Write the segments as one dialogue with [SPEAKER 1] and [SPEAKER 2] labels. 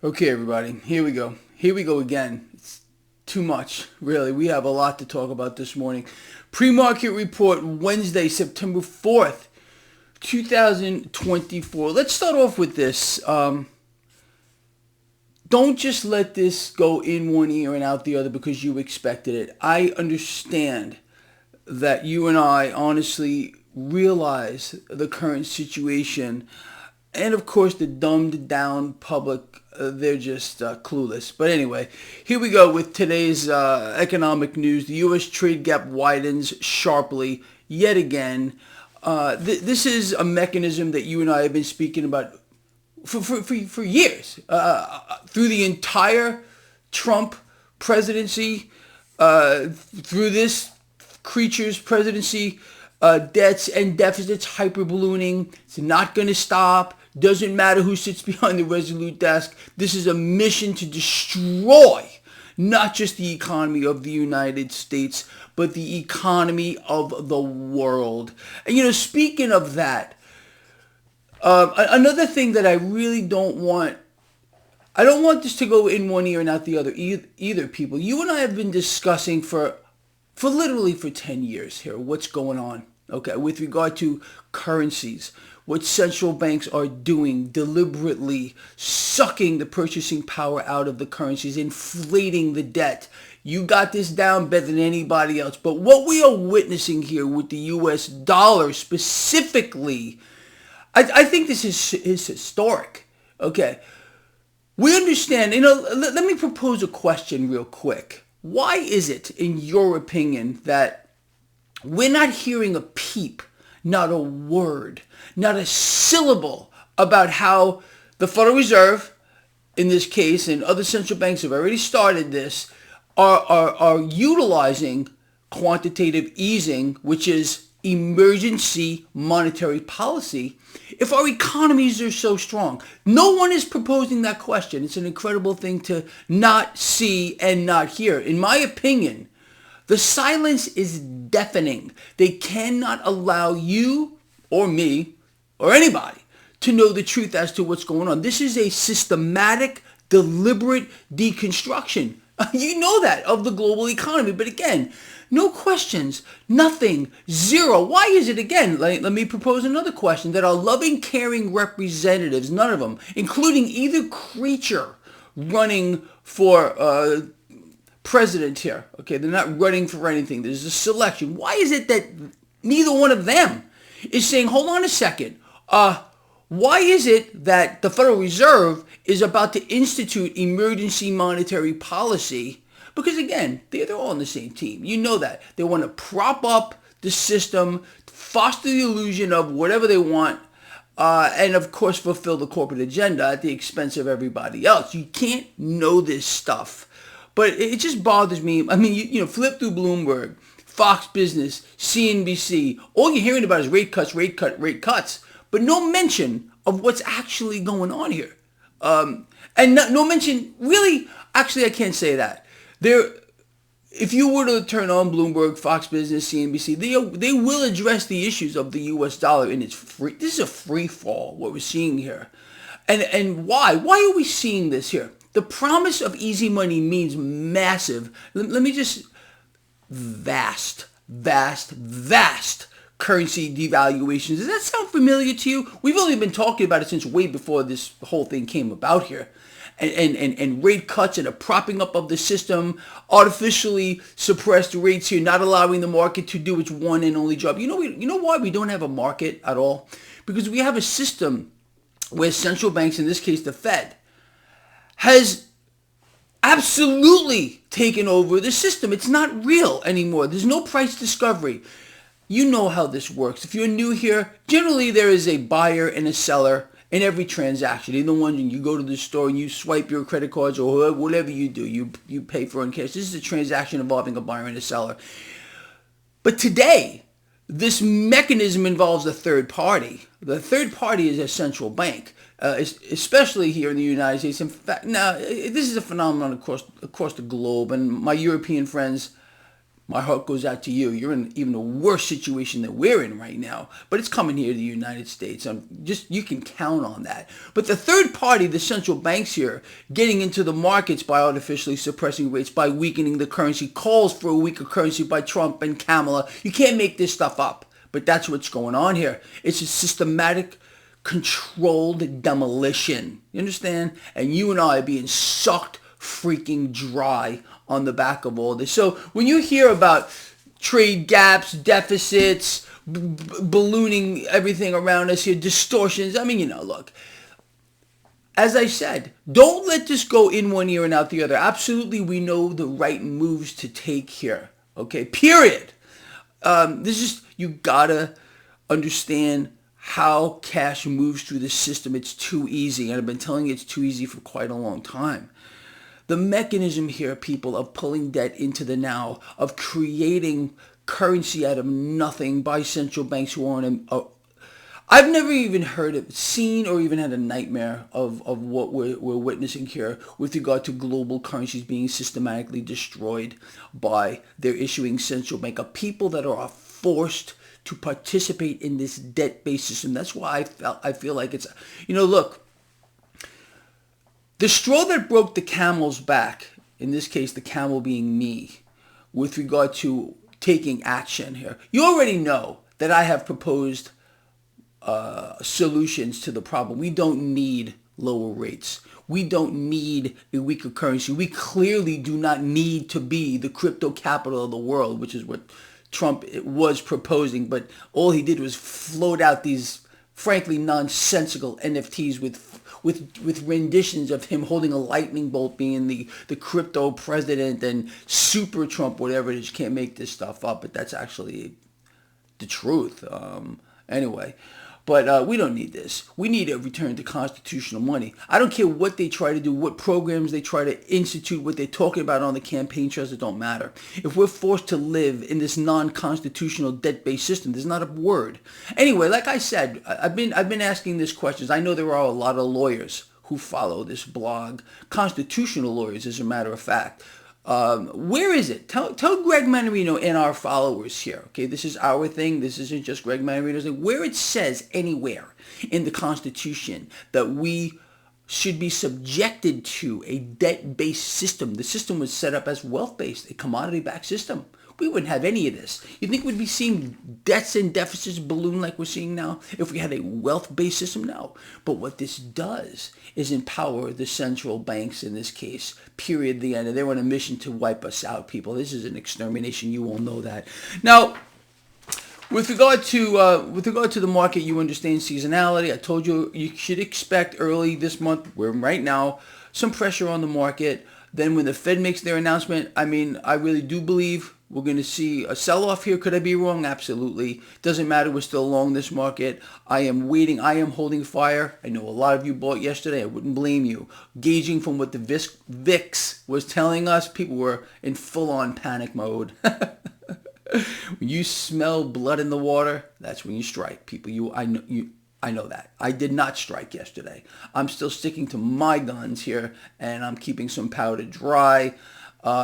[SPEAKER 1] Okay, everybody, here we go. Here we go again. It's too much, really. We have a lot to talk about this morning. Pre-market report Wednesday, September 4th, 2024. Let's start off with this. Don't just let this go in one ear and out the other because you expected it. I understand that you and I honestly realize the current situation. And of course, the dumbed down public, they're just clueless. But anyway, here we go with today's economic news. The U.S. trade gap widens sharply yet again. This is a mechanism that you and I have been speaking about for years. Through the entire Trump presidency, through this creature's presidency, debts and deficits hyperballooning. It's not going to stop. Doesn't matter who sits behind the Resolute desk. This is a mission to destroy not just the economy of the United States, but the economy of the world. And speaking of that, another thing that I really don't want this to go in one ear and out the other either, people. You and I have been discussing for literally 10 years here what's going on, okay, with regard to currencies, what central banks are doing, deliberately sucking the purchasing power out of the currencies, inflating the debt. You got this down better than anybody else. But what we are witnessing here with the U.S. dollar specifically, I think this is historic, okay? We understand, let me propose a question real quick. Why is it, in your opinion, that we're not hearing a peep, not a word, not a syllable about how the Federal Reserve, in this case, and other central banks have already started this, are utilizing quantitative easing, which is emergency monetary policy, if our economies are so strong? No one is proposing that question. It's an incredible thing to not see and not hear. In my opinion, the silence is deafening. They cannot allow you or me or anybody to know the truth as to what's going on. This is a systematic, deliberate deconstruction. You know that, of the global economy. But again, no questions, nothing, zero. Why is it, again, let me propose another question, that our loving, caring representatives, none of them, including either creature running for president here, okay, they're not running for anything. There's a selection. Why is it that neither one of them is saying, hold on a second, why is it that the Federal Reserve is about to institute emergency monetary policy? Because again, they're all on the same team. You know that. They want to prop up the system, foster the illusion of whatever they want, and of course fulfill the corporate agenda at the expense of everybody else. You can't know this stuff. But it just bothers me. I mean, you flip through Bloomberg, Fox Business, CNBC. All you're hearing about is rate cuts, rate cuts. But no mention of what's actually going on here. And no mention, really, actually I can't say that. If you were to turn on Bloomberg, Fox Business, CNBC, they will address the issues of the U.S. dollar, and this is a free fall, what we're seeing here. And why? Why are we seeing this here? The promise of easy money means massive, let me just, vast currency devaluations. Does that sound familiar to you? We've only been talking about it since way before this whole thing came about here. And rate cuts and a propping up of the system, artificially suppressed rates here, not allowing the market to do its one and only job. You know why we don't have a market at all? Because we have a system where central banks, in this case the Fed, has absolutely taken over the system. It's not real anymore. There's no price discovery. You know how this works. If you're new here, generally there is a buyer and a seller in every transaction. Either one, you go to the store and you swipe your credit cards or whatever you do, you pay for it in cash. This is a transaction involving a buyer and a seller. But today, this mechanism involves a third party. The third party is a central bank, especially here in the United States. In fact, now this is a phenomenon across the globe, and my European friends My heart goes out to you. You're in even a worse situation than we're in right now. But it's coming here to the United States. You can count on that. But the third party, the central banks here, getting into the markets by artificially suppressing rates, by weakening the currency, calls for a weaker currency by Trump and Kamala. You can't make this stuff up. But that's what's going on here. It's a systematic, controlled demolition. You understand? And you and I are being sucked freaking dry on the back of all this. So when you hear about trade gaps, deficits, ballooning everything around us here, distortions, I mean, look, as I said, don't let this go in one ear and out the other. Absolutely, we know the right moves to take here. Okay, period. You gotta understand how cash moves through the system. It's too easy, and I've been telling you it's too easy for quite a long time. The mechanism here, people, of pulling debt into the now, of creating currency out of nothing by central banks who aren't. I've never even heard of, seen, or even had a nightmare of what we're witnessing here with regard to global currencies being systematically destroyed by their issuing central bank, of people that are forced to participate in this debt-based system. That's why I feel like it's, look, the straw that broke the camel's back, in this case the camel being me, with regard to taking action here. You already know that I have proposed solutions to the problem. We don't need lower rates. We don't need a weaker currency. We clearly do not need to be the crypto capital of the world, which is what Trump was proposing. But all he did was float out these frankly nonsensical NFTs with renditions of him holding a lightning bolt, being the crypto president, and super Trump, whatever it is. You can't make this stuff up, but that's actually the truth. Anyway. But we don't need this. We need a return to constitutional money. I don't care what they try to do, what programs they try to institute, what they're talking about on the campaign trails. It don't matter. If we're forced to live in this non-constitutional debt-based system, there's not a word. Anyway, like I said, I've been asking these questions. I know there are a lot of lawyers who follow this blog, constitutional lawyers, as a matter of fact. Where is it? Tell Greg Mannarino and our followers here, okay, this is our thing. This isn't just Greg Mannarino's thing. Where it says anywhere in the Constitution that we should be subjected to a debt-based system. The system was set up as wealth-based, a commodity-backed system. We wouldn't have any of this. You think we'd be seeing debts and deficits balloon like we're seeing now if we had a wealth-based system? No. But what this does is empower the central banks in this case, period, the end. And they're on a mission to wipe us out, people. This is an extermination. You all know that. Now, with regard to the market, you understand seasonality. I told you you should expect early this month, we're right now, some pressure on the market. Then when the Fed makes their announcement, I really do believe we're going to see a sell-off here. Could I be wrong? Absolutely. Doesn't matter. We're still long this market. I am waiting. I am holding fire. I know a lot of you bought yesterday. I wouldn't blame you. Gauging from what the VIX was telling us, people were in full-on panic mode. When you smell blood in the water, that's when you strike, people. I know that. I did not strike yesterday. I'm still sticking to my guns here, and I'm keeping some powder dry.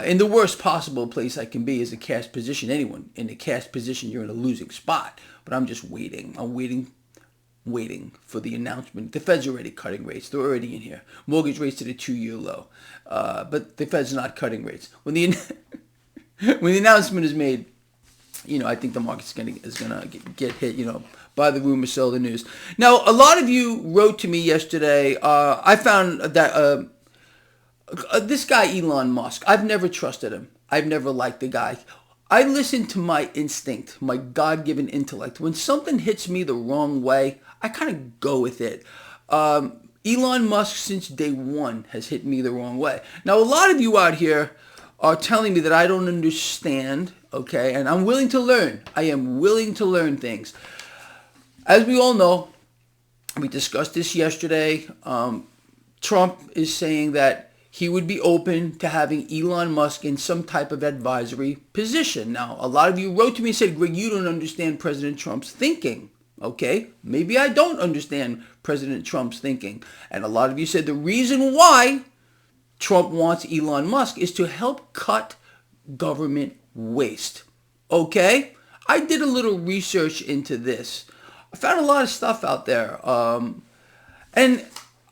[SPEAKER 1] In the worst possible place I can be is a cash position. Anyone in a cash position, you're in a losing spot. But I'm just waiting. I'm waiting for the announcement. The Fed's already cutting rates. They're already in here. Mortgage rates to the 2-year low. But the Fed's not cutting rates. When the announcement is made, I think the market's is gonna get hit, by the rumor, sell the news. Now, a lot of you wrote to me yesterday. I found that this guy Elon Musk, I've never trusted him. I've never liked the guy. I listen to my instinct, my God-given intellect. When something hits me the wrong way, I kind of go with it. Elon Musk, since day one, has hit me the wrong way. Now, a lot of you out here are telling me that I don't understand, okay? And I'm willing to learn. I am willing to learn things. As we all know, we discussed this yesterday. Trump is saying that he would be open to having Elon Musk in some type of advisory position. Now, a lot of you wrote to me and said, Greg, you don't understand President Trump's thinking. Okay, maybe I don't understand President Trump's thinking. And a lot of you said the reason why Trump wants Elon Musk is to help cut government waste. Okay? I did a little research into this. I found a lot of stuff out there. And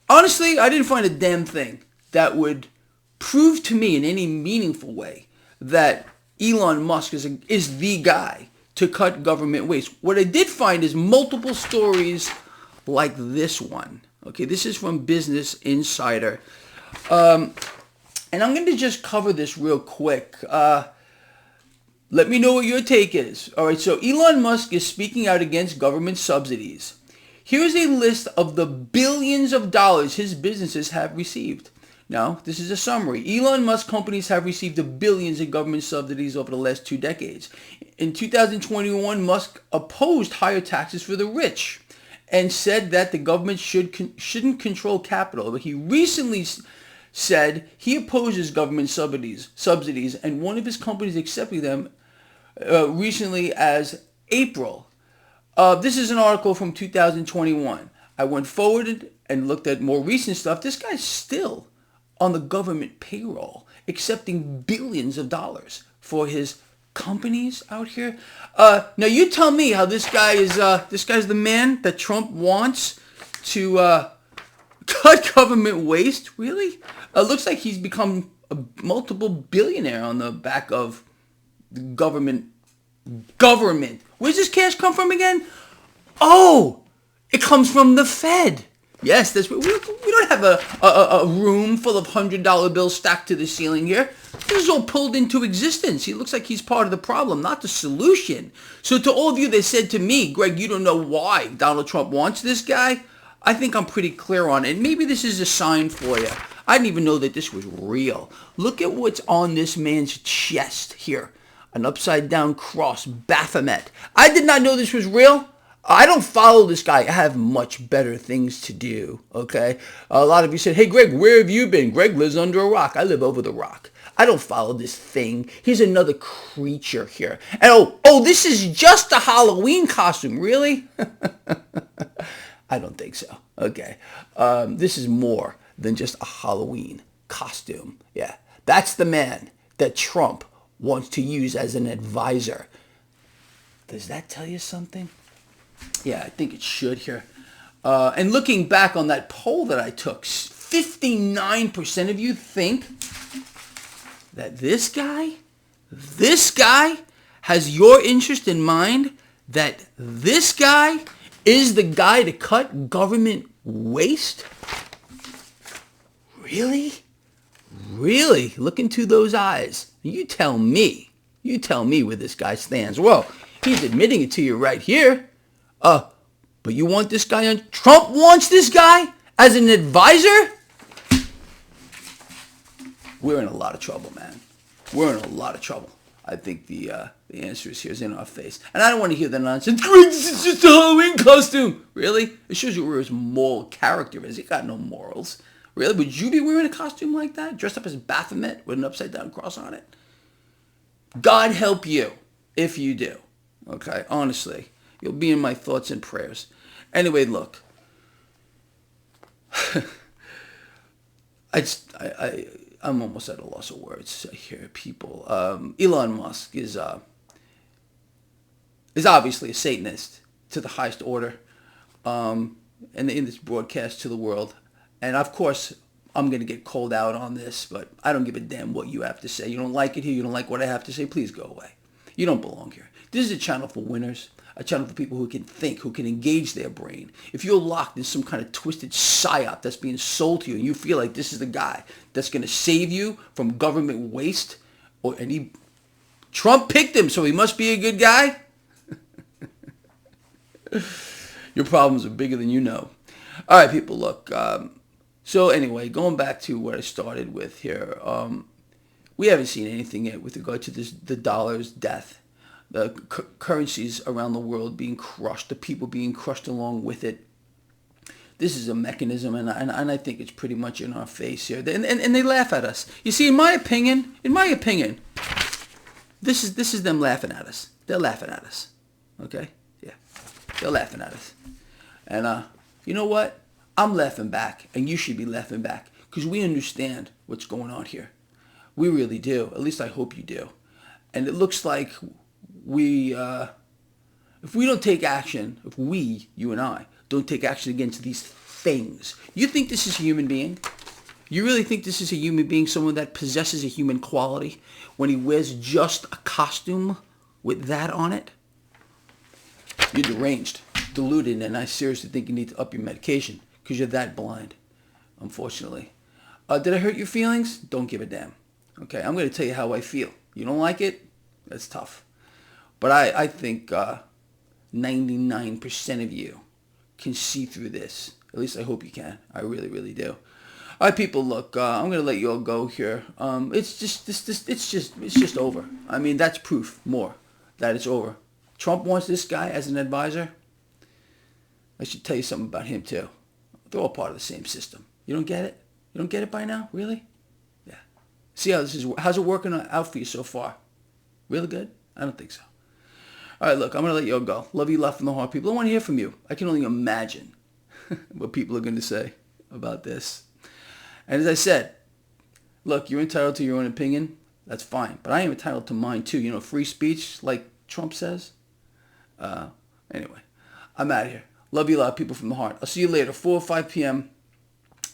[SPEAKER 1] honestly, I didn't find a damn thing that would prove to me in any meaningful way that Elon Musk is the guy to cut government waste. What I did find is multiple stories like this one. Okay, this is from Business Insider. And I'm going to just cover this real quick. Let me know what your take is. All right, so Elon Musk is speaking out against government subsidies. Here's a list of the billions of dollars his businesses have received. Now, this is a summary. Elon Musk companies have received billions in government subsidies over the last 2 decades. In 2021, Musk opposed higher taxes for the rich and said that the government shouldn't control capital. But he recently said he opposes government subsidies, and one of his companies accepted them recently as April. This is an article from 2021. I went forward and looked at more recent stuff. This guy's still on the government payroll, accepting billions of dollars for his companies out here. Now you tell me how this guy is. This guy's the man that Trump wants to cut government waste. Really? Looks like he's become a multiple billionaire on the back of the government. Where's this cash come from again? Oh, it comes from the Fed. Yes, we don't have a room full of $100 bills stacked to the ceiling here. This is all pulled into existence. He looks like he's part of the problem, not the solution. So to all of you that said to me, Greg, you don't know why Donald Trump wants this guy, I think I'm pretty clear on it. Maybe this is a sign for you. I didn't even know that this was real. Look at what's on this man's chest here. An upside-down cross, Baphomet. I did not know this was real. I don't follow this guy. I have much better things to do, okay? A lot of you said, hey, Greg, where have you been? Greg lives under a rock. I live over the rock. I don't follow this thing. Here's another creature here. And this is just a Halloween costume. Really? I don't think so. Okay. This is more than just a Halloween costume. Yeah. That's the man that Trump wants to use as an advisor. Does that tell you something? Yeah, I think it should here. And looking back on that poll that I took, 59% of you think that this guy has your interest in mind, that this guy is the guy to cut government waste? Really? Really? Look into those eyes. You tell me where this guy stands. Well, he's admitting it to you right here. But you want this guy on? Trump wants this guy as an advisor? We're in a lot of trouble, man. We're in a lot of trouble. I think the answer is in our face. And I don't want to hear the nonsense. This is just a Halloween costume. Really? It shows you where his moral character is. He got no morals. Really? Would you be wearing a costume like that? Dressed up as Baphomet with an upside-down cross on it? God help you if you do. Okay? Honestly. You'll be in my thoughts and prayers. Anyway, look. I'm almost at a loss of words here, people. Elon Musk is obviously a Satanist to the highest order, and in this broadcast to the world. And of course, I'm going to get called out on this, but I don't give a damn what you have to say. You don't like it here, you don't like what I have to say, please go away. You don't belong here. This is a channel for winners, a channel for people who can think, who can engage their brain. If you're locked in some kind of twisted psyop that's being sold to you, and you feel like this is the guy that's going to save you from government waste, Trump picked him, so he must be a good guy. Your problems are bigger than you know. All right, people, look. So anyway, going back to what I started with here, we haven't seen anything yet with regard to the dollar's death, the currencies around the world being crushed, the people being crushed along with it. This is a mechanism, and I think it's pretty much in our face here. And they laugh at us. You see, in my opinion, this is them laughing at us. They're laughing at us. Okay? Yeah. They're laughing at us. And you know what? I'm laughing back, and you should be laughing back, because we understand what's going on here. We really do. At least I hope you do. And it looks like we, if we don't take action, if we, you and I, don't take action against these things, you think this is a human being? You really think this is a human being, someone that possesses a human quality when he wears just a costume with that on it? You're deranged, deluded, and I seriously think you need to up your medication because you're that blind, unfortunately. Did I hurt your feelings? Don't give a damn. Okay, I'm going to tell you how I feel. You don't like it? That's tough. But I think 99% of you can see through this. At least I hope you can. I really, really do. All right, people. Look, I'm gonna let you all go here. It's just over. I mean, that's proof more that it's over. Trump wants this guy as an advisor. I should tell you something about him too. They're all part of the same system. You don't get it? You don't get it by now? Really? Yeah. See how this is. How's it working out for you so far? Really good? I don't think so. All right, look, I'm gonna let you all go. Love you, love from the heart, people. I want to hear from you. I can only imagine what people are going to say about this. And as I said, look, you're entitled to your own opinion. That's fine. But I am entitled to mine too. You know, free speech, like Trump says. Anyway, I'm out of here. Love you a lot, people from the heart. I'll see you later, 4 or 5 p.m.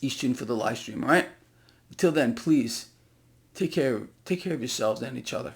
[SPEAKER 1] Eastern for the live stream, all right? Until then, please, take care of yourselves and each other.